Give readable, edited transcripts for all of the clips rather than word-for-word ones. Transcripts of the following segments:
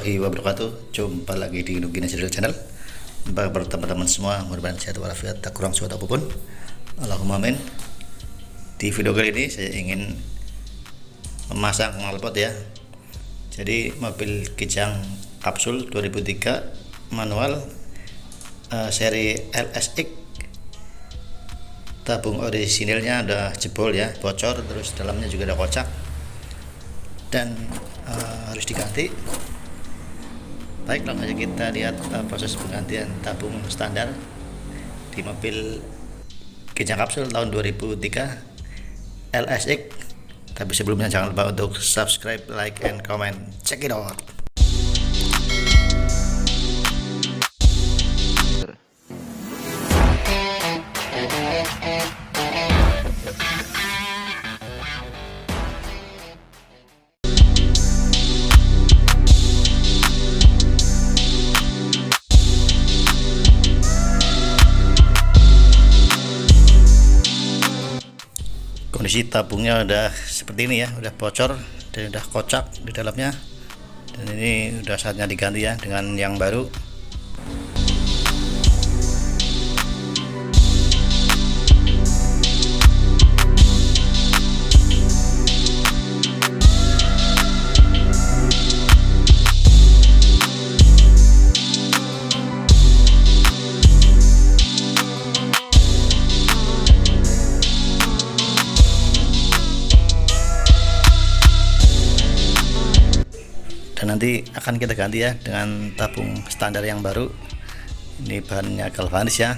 warahmatullahi wabarakatuh. Jumpa lagi di Nugina Channel. Apa kabar teman-teman semua? Mudah-mudahan sehat walafiat, tak kurang suatu apapun. Allahumma amin. Di video kali ini saya ingin memasang knalpot ya. Jadi mobil Kijang Kapsul 2003 manual seri LSX, tabung orisinilnya udah jebol ya, bocor, terus dalamnya juga ada kocak dan harus diganti. Baik, langsung aja kita lihat proses penggantian tabung standar di mobil Kijang Kapsul tahun 2003 LSX. Tapi sebelumnya jangan lupa untuk subscribe, like, and comment. Check it out. Kondisi tabungnya udah seperti ini ya, udah bocor dan udah kocak di dalamnya, dan ini udah saatnya diganti ya dengan yang baru. Dan nanti akan kita ganti ya dengan tabung standar yang baru. Ini bahannya galvanis ya.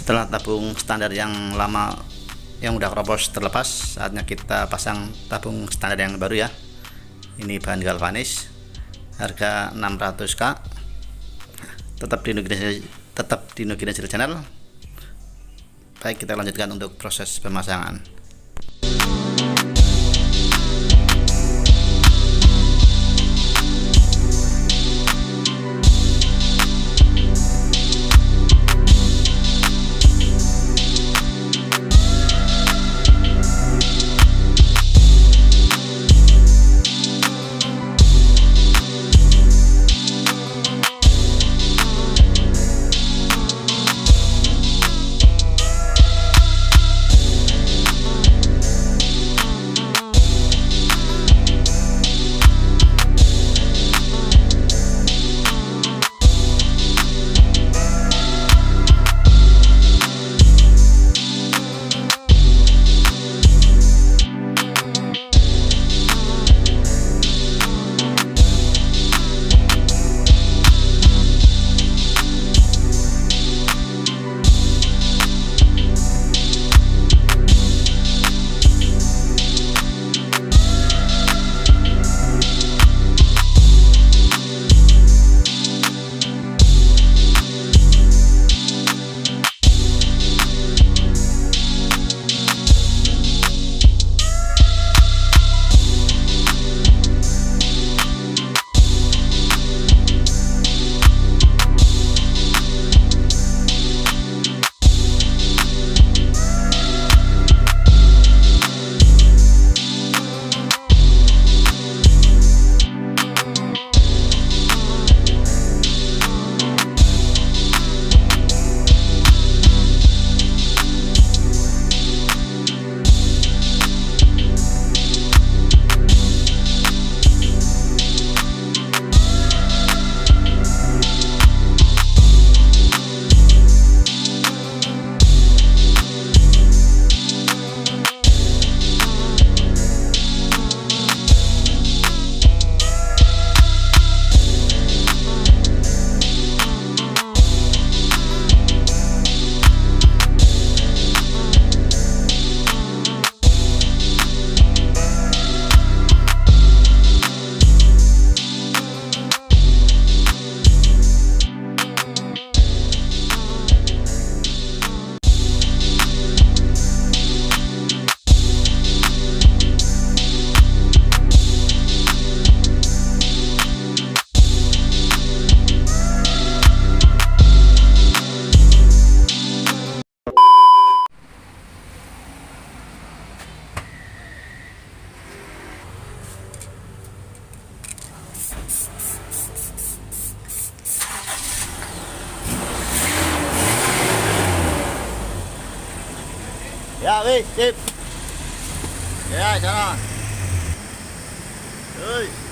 Setelah tabung standar yang lama yang udah keropos terlepas, saatnya kita pasang tabung standar yang baru ya. Ini bahan galvanis, harga 600k. Tetap di Nugina Channel. Baik, kita lanjutkan untuk proses pemasangan. wih, sip. Ya, sana. Wih.